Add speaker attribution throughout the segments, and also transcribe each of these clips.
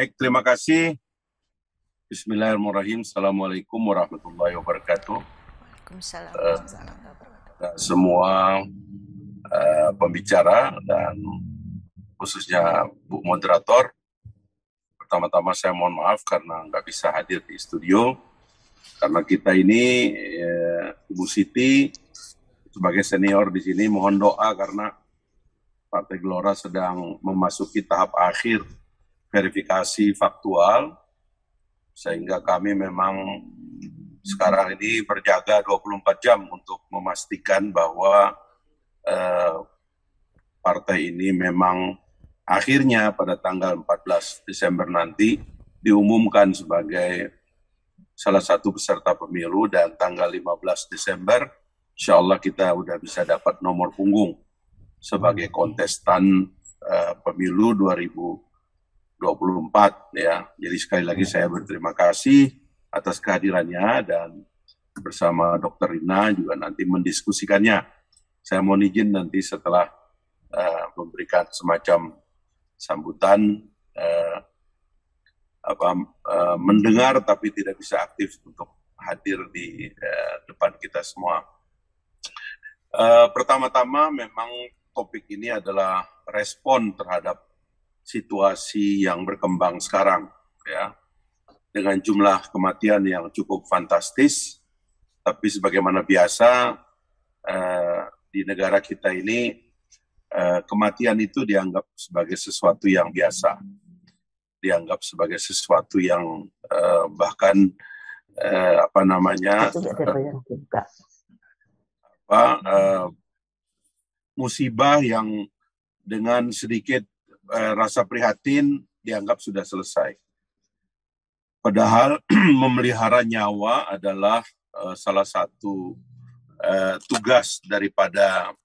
Speaker 1: Baik, terima kasih. Bismillahirrahmanirrahim. Assalamualaikum warahmatullahi wabarakatuh.
Speaker 2: Waalaikumsalam warahmatullahi wabarakatuh.
Speaker 1: Semua pembicara dan khususnya Bu Moderator. Pertama-tama saya mohon maaf karena nggak bisa hadir di studio. Karena kita ini, Bu Siti sebagai senior di sini mohon doa karena Partai Gelora sedang memasuki tahap akhir verifikasi faktual, sehingga kami memang sekarang ini berjaga 24 jam untuk memastikan bahwa partai ini memang akhirnya pada tanggal 14 Desember nanti diumumkan sebagai salah satu peserta pemilu, dan tanggal 15 Desember insya Allah kita udah bisa dapat nomor punggung sebagai kontestan pemilu 2024 ya. Jadi sekali lagi saya berterima kasih atas kehadirannya, dan bersama Dr. Rina juga nanti mendiskusikannya. Saya mohon izin nanti setelah memberikan semacam sambutan mendengar tapi tidak bisa aktif untuk hadir di depan kita semua. Pertama-tama memang topik ini adalah respon terhadap situasi yang berkembang sekarang, ya, dengan jumlah kematian yang cukup fantastis. Tapi sebagaimana biasa di negara kita ini, kematian itu dianggap sebagai sesuatu yang biasa, dianggap sebagai sesuatu yang bahkan musibah yang dengan sedikit rasa prihatin dianggap sudah selesai. Padahal memelihara nyawa adalah salah satu tugas daripada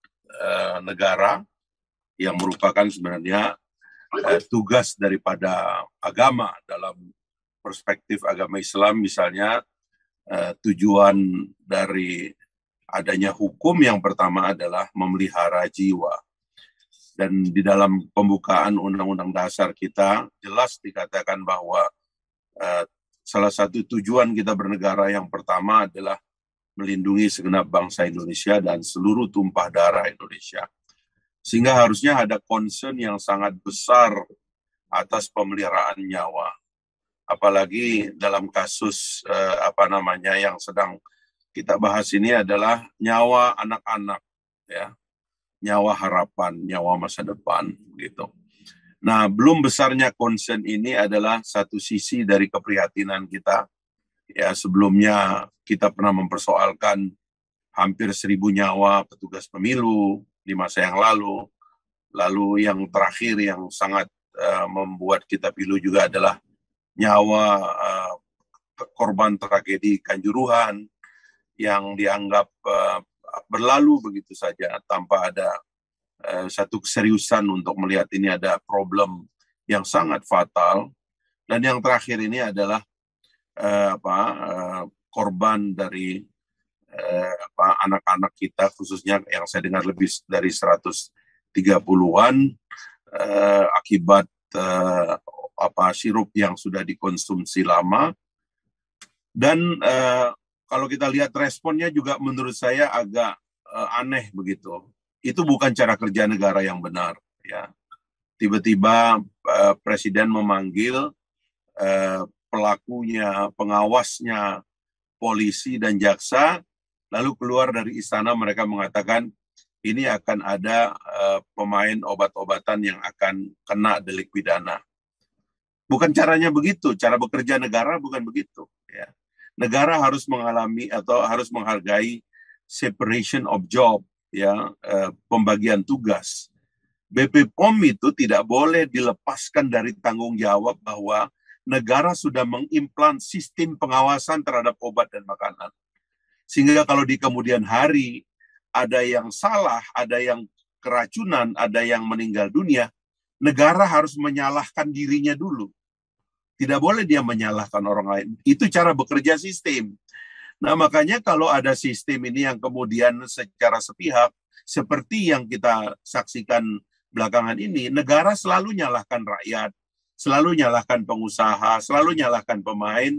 Speaker 1: negara, yang merupakan sebenarnya tugas daripada agama. Dalam perspektif agama Islam misalnya, tujuan dari adanya hukum yang pertama adalah memelihara jiwa. Dan di dalam pembukaan Undang-Undang Dasar kita jelas dikatakan bahwa salah satu tujuan kita bernegara yang pertama adalah melindungi segenap bangsa Indonesia dan seluruh tumpah darah Indonesia. Sehingga harusnya ada concern yang sangat besar atas pemeliharaan nyawa. Apalagi dalam kasus yang sedang kita bahas ini adalah nyawa anak-anak, ya, nyawa harapan, nyawa masa depan, gitu. Nah, belum besarnya concern ini adalah satu sisi dari keprihatinan kita. Ya, sebelumnya kita pernah mempersoalkan hampir 1.000 nyawa petugas pemilu di masa yang lalu. Lalu yang terakhir yang sangat membuat kita pilu juga adalah nyawa korban tragedi Kanjuruhan yang dianggap berlalu begitu saja tanpa ada satu keseriusan untuk melihat ini ada problem yang sangat fatal. Dan yang terakhir ini adalah korban dari anak-anak kita, khususnya yang saya dengar lebih dari 130-an akibat sirup yang sudah dikonsumsi lama. Dan kalau kita lihat responnya juga menurut saya agak aneh begitu. Itu bukan cara kerja negara yang benar, ya. Tiba-tiba presiden memanggil pelakunya, pengawasnya, polisi dan jaksa, lalu keluar dari istana mereka mengatakan ini akan ada pemain obat-obatan yang akan kena delik pidana. Bukan caranya begitu, cara bekerja negara bukan begitu, ya. Negara harus mengalami atau harus menghargai separation of job, ya, pembagian tugas. BP POM itu tidak boleh dilepaskan dari tanggung jawab bahwa negara sudah mengimplant sistem pengawasan terhadap obat dan makanan. Sehingga kalau di kemudian hari ada yang salah, ada yang keracunan, ada yang meninggal dunia, negara harus menyalahkan dirinya dulu. Tidak boleh dia menyalahkan orang lain. Itu cara bekerja sistem. Nah, makanya kalau ada sistem ini yang kemudian secara sepihak, seperti yang kita saksikan belakangan ini, negara selalu nyalahkan rakyat, selalu nyalahkan pengusaha, selalu nyalahkan pemain.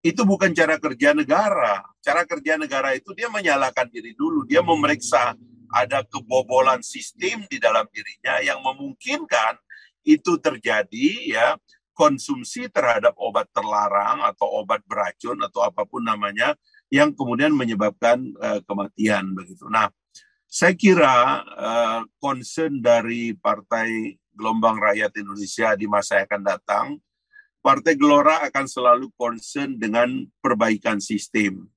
Speaker 1: Itu bukan cara kerja negara. Cara kerja negara itu dia menyalahkan diri dulu. Dia memeriksa ada kebobolan sistem di dalam dirinya yang memungkinkan itu terjadi, ya, konsumsi terhadap obat terlarang atau obat beracun atau apapun namanya yang kemudian menyebabkan kematian begitu. Nah, saya kira concern dari Partai Gelombang Rakyat Indonesia di masa yang akan datang, Partai Gelora akan selalu concern dengan perbaikan sistem.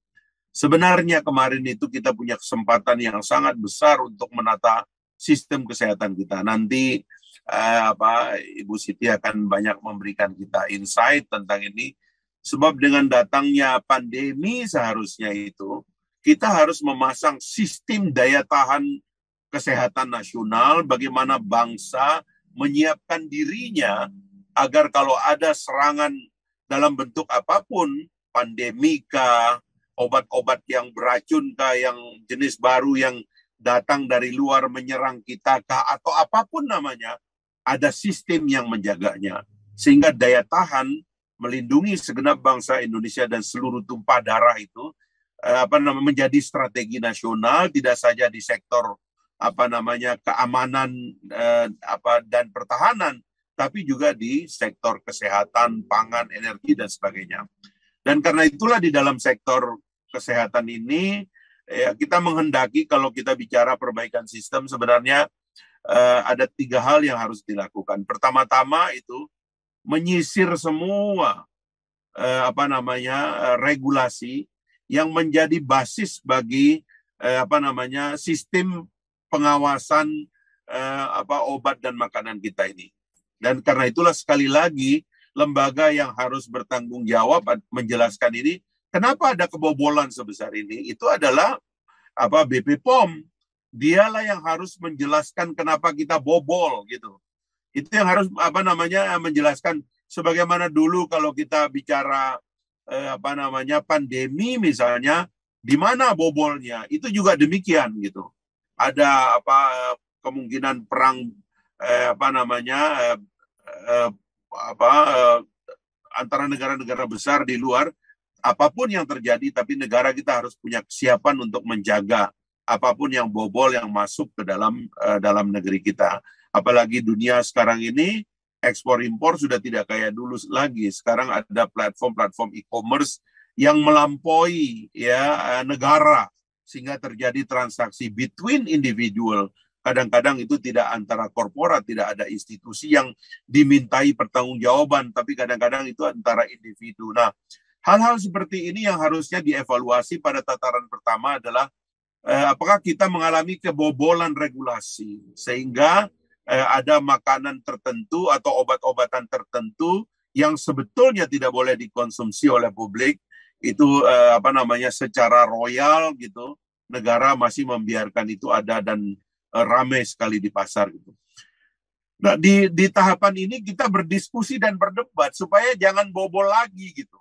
Speaker 1: Sebenarnya kemarin itu kita punya kesempatan yang sangat besar untuk menata sistem kesehatan kita. Nanti Ibu Siti akan banyak memberikan kita insight tentang ini. Sebab dengan datangnya pandemi seharusnya itu kita harus memasang sistem daya tahan kesehatan nasional, bagaimana bangsa menyiapkan dirinya agar kalau ada serangan dalam bentuk apapun, pandemi kah, obat-obat yang beracun kah, yang jenis baru yang datang dari luar menyerang kita kah, atau apapun namanya, ada sistem yang menjaganya. Sehingga daya tahan melindungi segenap bangsa Indonesia dan seluruh tumpah darah itu menjadi strategi nasional, tidak saja di sektor keamanan dan pertahanan, tapi juga di sektor kesehatan, pangan, energi, dan sebagainya. Dan karena itulah di dalam sektor kesehatan ini, kita menghendaki kalau kita bicara perbaikan sistem, sebenarnya ada 3 hal yang harus dilakukan. Pertama-tama itu menyisir semua regulasi yang menjadi basis bagi sistem pengawasan obat dan makanan kita ini. Dan karena itulah sekali lagi lembaga yang harus bertanggung jawab menjelaskan ini, kenapa ada kebobolan sebesar ini, itu adalah BP POM. Dialah yang harus menjelaskan kenapa kita bobol gitu. Itu yang harus menjelaskan, sebagaimana dulu kalau kita bicara pandemi misalnya, di mana bobolnya, itu juga demikian gitu. Ada kemungkinan perang antara negara-negara besar di luar, apapun yang terjadi, tapi negara kita harus punya kesiapan untuk menjaga apapun yang bobol yang masuk ke dalam negeri kita. Apalagi dunia sekarang ini ekspor impor sudah tidak kayak dulu lagi. Sekarang ada platform e-commerce yang melampaui negara, sehingga terjadi transaksi between individual. Kadang-kadang itu tidak antara korporat, tidak ada institusi yang dimintai pertanggungjawaban, tapi kadang-kadang itu antara individu. Nah, hal-hal seperti ini yang harusnya dievaluasi pada tataran pertama adalah apakah kita mengalami kebobolan regulasi, sehingga ada makanan tertentu atau obat-obatan tertentu yang sebetulnya tidak boleh dikonsumsi oleh publik, itu secara royal gitu, negara masih membiarkan itu ada dan ramai sekali di pasar gitu. Nah, di tahapan ini kita berdiskusi dan berdebat supaya jangan bobol lagi gitu.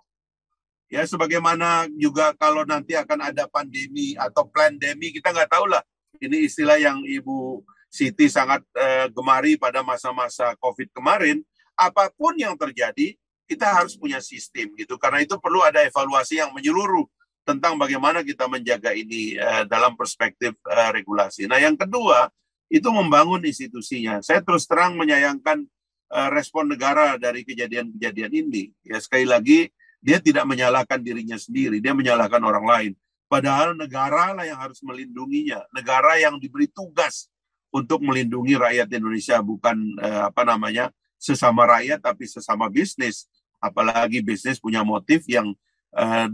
Speaker 1: Ya, sebagaimana juga kalau nanti akan ada pandemi atau plandemi, kita nggak tahu lah. Ini istilah yang Ibu Siti sangat gemari pada masa-masa COVID kemarin. Apapun yang terjadi, kita harus punya sistem gitu. Karena itu perlu ada evaluasi yang menyeluruh tentang bagaimana kita menjaga ini dalam perspektif regulasi. Nah, yang kedua, itu membangun institusinya. Saya terus terang menyayangkan respon negara dari kejadian-kejadian ini. Ya, sekali lagi, dia tidak menyalahkan dirinya sendiri, dia menyalahkan orang lain. Padahal negara lah yang harus melindunginya. Negara yang diberi tugas untuk melindungi rakyat Indonesia, bukan sesama rakyat, tapi sesama bisnis. Apalagi bisnis punya motif yang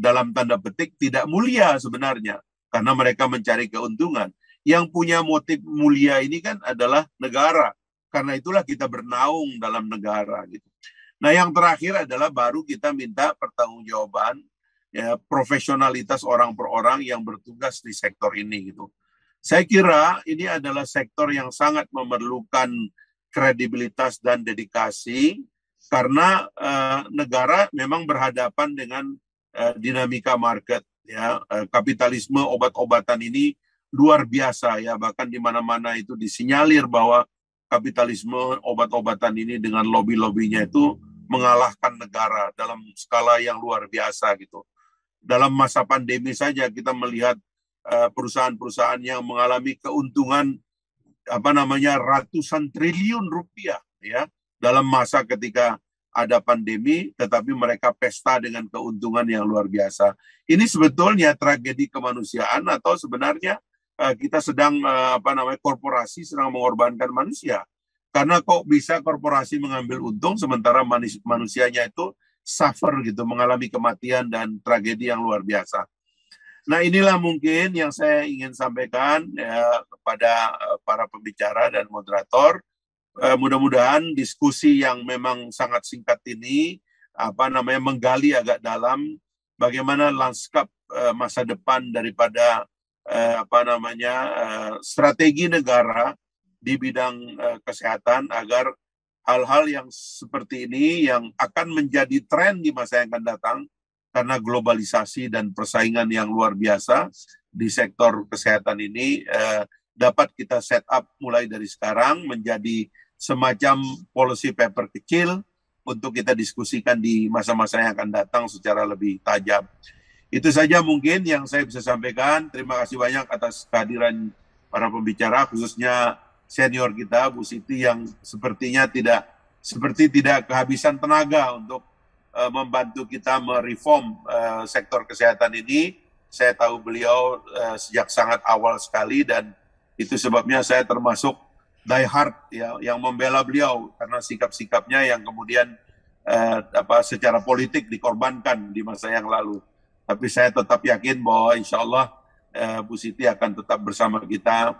Speaker 1: dalam tanda petik tidak mulia sebenarnya, karena mereka mencari keuntungan. Yang punya motif mulia ini kan adalah negara. Karena itulah kita bernaung dalam negara gitu. Nah, yang terakhir adalah baru kita minta pertanggungjawaban, ya, profesionalitas orang per orang yang bertugas di sektor ini gitu. Saya kira ini adalah sektor yang sangat memerlukan kredibilitas dan dedikasi, karena negara memang berhadapan dengan dinamika market, ya. Kapitalisme obat-obatan ini luar biasa, ya, bahkan di mana-mana itu disinyalir bahwa kapitalisme obat-obatan ini dengan lobby-lobbynya itu mengalahkan negara dalam skala yang luar biasa gitu. Dalam masa pandemi saja kita melihat perusahaan-perusahaan yang mengalami keuntungan ratusan triliun rupiah ya dalam masa ketika ada pandemi, tetapi mereka pesta dengan keuntungan yang luar biasa. Ini sebetulnya tragedi kemanusiaan atau sebenarnya kita sedang korporasi sedang mengorbankan manusia. Karena kok bisa korporasi mengambil untung sementara manusianya itu suffer gitu, mengalami kematian dan tragedi yang luar biasa. Nah, inilah mungkin yang saya ingin sampaikan kepada para pembicara dan moderator. Mudah-mudahan diskusi yang memang sangat singkat ini menggali agak dalam bagaimana lanskap masa depan daripada strategi negara di bidang kesehatan agar hal-hal yang seperti ini yang akan menjadi tren di masa yang akan datang karena globalisasi dan persaingan yang luar biasa di sektor kesehatan ini dapat kita set up mulai dari sekarang menjadi semacam policy paper kecil untuk kita diskusikan di masa-masa yang akan datang secara lebih tajam. Itu saja mungkin yang saya bisa sampaikan. Terima kasih banyak atas kehadiran para pembicara, khususnya senior kita, Bu Siti, yang sepertinya tidak kehabisan tenaga untuk membantu kita mereform sektor kesehatan ini. Saya tahu beliau sejak sangat awal sekali dan itu sebabnya saya termasuk die hard ya, yang membela beliau karena sikap-sikapnya yang kemudian secara politik dikorbankan di masa yang lalu. Tapi saya tetap yakin bahwa insya Allah Bu Siti akan tetap bersama kita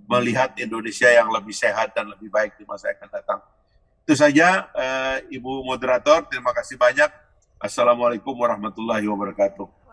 Speaker 1: melihat Indonesia yang lebih sehat dan lebih baik di masa yang akan datang. Itu saja Ibu Moderator, terima kasih banyak. Assalamualaikum warahmatullahi wabarakatuh.